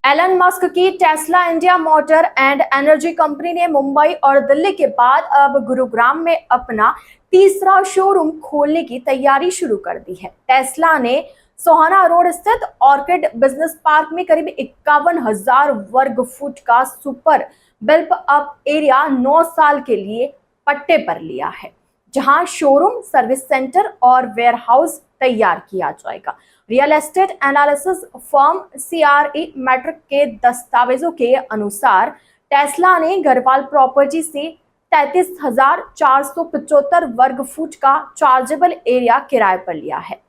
Elon Musk की Tesla India motor and energy company ने मुंबई और दिल्ली के बाद अब गुरुग्राम में अपना तीसरा शोरूम खोलने की तैयारी शुरू कर दी है। टेस्ला ने सोहाना रोड स्थित ऑर्किड बिजनेस पार्क में करीब 51,000 वर्ग फुट का सुपर बिल्ट अप एरिया 9 साल के लिए पट्टे पर लिया है, जहां शोरूम, सर्विस सेंटर और वेयरहाउस तैयार किया जाएगा। Real estate analysis firm CRE Matrix के दस्तावेजों के अनुसार टेस्ला ने गढ़वाल प्रॉपर्टी से 33,475 वर्ग फुट का चार्जेबल एरिया किराए पर लिया है।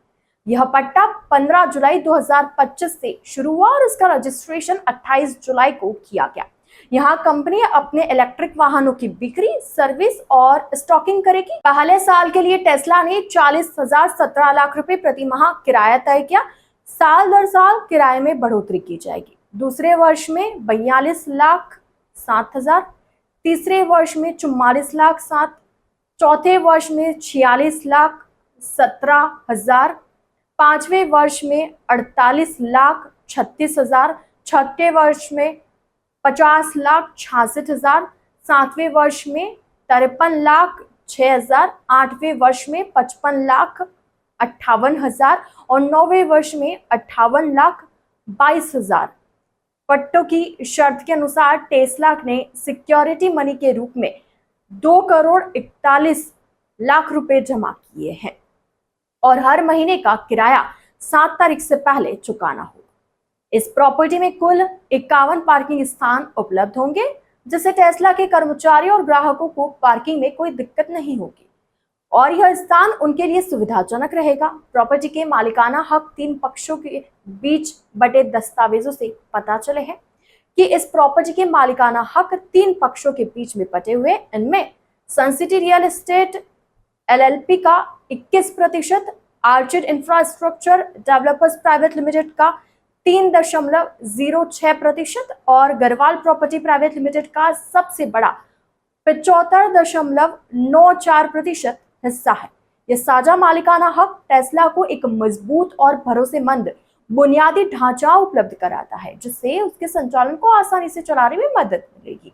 यह पट्टा 15 जुलाई 2025 से शुरू हुआ और इसका रजिस्ट्रेशन 28 जुलाई को किया गया। यहाँ कंपनी अपने इलेक्ट्रिक वाहनों की बिक्री, सर्विस और स्टॉकिंग करेगी। पहले साल के लिए टेस्ला ने 40,017 लाख रुपए प्रति माह किराया तय किया। साल दर साल किराए में बढ़ोतरी की जाएगी। दूसरे वर्ष में 42,07,000, तीसरे वर्ष में 44,07,000, चौथे वर्ष में 46,17,000, पांचवें वर्ष में 48,36,000, छठे वर्ष में 50,66,000, सातवें वर्ष में 53,06,000, आठवें वर्ष में 55,58,000 और नौवें वर्ष में 58,22,000। पट्टों की शर्त के अनुसार टेस्ला ने सिक्योरिटी मनी के रूप में 2,41,00,000 रुपए जमा किए हैं और हर महीने का किराया 7 तारीख से पहले चुकाना होगा। इस प्रॉपर्टी में कुल 51 पार्किंग स्थान उपलब्ध होंगे, जिससे टेस्ला के कर्मचारियों और ग्राहकों को पार्किंग में कोई दिक्कत नहीं होगी और यह स्थान उनके लिए सुविधाजनक रहेगा। प्रॉपर्टी के मालिकाना हक 3 पक्षों के बीच बटे दस्तावेजों से पता चले हैं कि इस प्रॉपर्टी के मालिकाना हक 3 पक्षों के बीच में बटे हुए। इनमें सनसिटी रियल एस्टेट LLP का 21%, Archid infrastructure developers private limited का 3.06% और गढ़वाल प्रॉपर्टी प्राइवेट लिमिटेड का सबसे बड़ा 75.94% हिस्सा है। यह साझा मालिकाना हक टेस्ला को एक मजबूत और भरोसेमंद बुनियादी ढांचा उपलब्ध कराता है, जिससे उसके संचालन को आसानी से चलाने में मदद मिलेगी।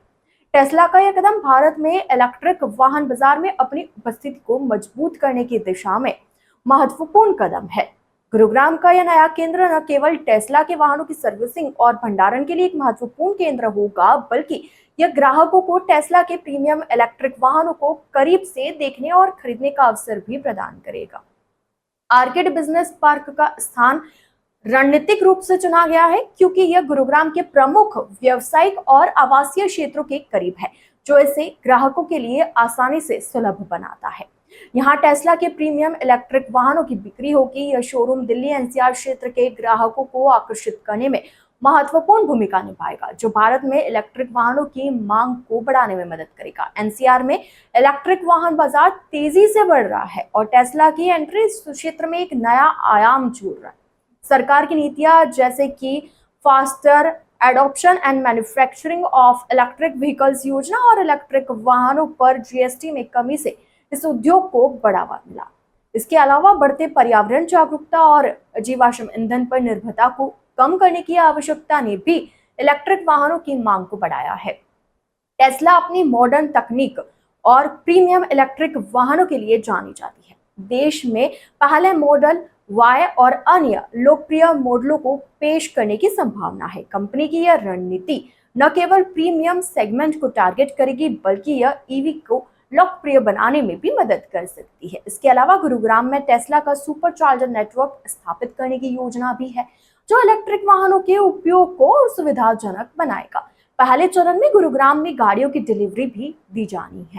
टेस्ला का यह कदम भारत में इलेक्ट्रिक वाहन बाजार में अपनी उपस्थिति को मजबूत करने की दिशा में महत्वपूर्ण कदम है। गुरुग्राम का यह नया केंद्र न केवल टेस्ला के वाहनों की सर्विसिंग और भंडारण के लिए एक महत्वपूर्ण केंद्र होगा, बल्कि यह ग्राहकों को टेस्ला के प्रीमियम इलेक्ट्रिक वाहनों को करीब से देखने और खरीदने का अवसर भी प्रदान करेगा। आर्किड बिजनेस पार्क का स्थान रणनीतिक रूप से चुना गया है क्योंकि यह गुरुग्राम के प्रमुख व्यावसायिक और आवासीय क्षेत्रों के करीब है, जो इसे ग्राहकों के लिए आसानी से सुलभ बनाता है। यहाँ टेस्ला के प्रीमियम इलेक्ट्रिक वाहनों की बिक्री होगी। यह शोरूम दिल्ली NCR क्षेत्र के ग्राहकों को आकर्षित करने में महत्वपूर्ण भूमिका निभाएगा, जो भारत में इलेक्ट्रिक वाहनों की मांग को बढ़ाने में मदद करेगा। NCR में इलेक्ट्रिक वाहन बाजार तेजी से बढ़ रहा है और टेस्ला की एंट्री इस क्षेत्र में एक नया आयाम जोड़ रहा है। सरकार की नीतियां जैसे कि faster adoption and manufacturing of electric vehicles योजना और इलेक्ट्रिक वाहनों पर GST में कमी से इस उद्योग को बढ़ावा मिला। इसके अलावा बढ़ते पर्यावरण जागरूकता और जीवाश्म ईंधन पर निर्भरता को कम करने की आवश्यकता ने भी इलेक्ट्रिक वाहनों की मांग को बढ़ाया है। टेस्ला अपनी मॉडर्न तकनीक और प्रीमियम इलेक्ट्रिक वाहनों के लिए जानी जाती है। देश में पहले मॉडल Y और अन्य लोकप्रिय मॉडलों को पेश करने की संभावना है। कंपनी की यह रणनीति न केवल प्रीमियम सेगमेंट को टारगेट करेगी, बल्कि यह EV को लोकप्रिय बनाने में भी मदद कर सकती है। इसके अलावा गुरुग्राम में टेस्ला का सुपर चार्जर नेटवर्क स्थापित करने की योजना भी है, जो इलेक्ट्रिक वाहनों के उपयोग को और सुविधाजनक बनाएगा। पहले चरण में गुरुग्राम में गाड़ियों की डिलीवरी भी दी जानी है।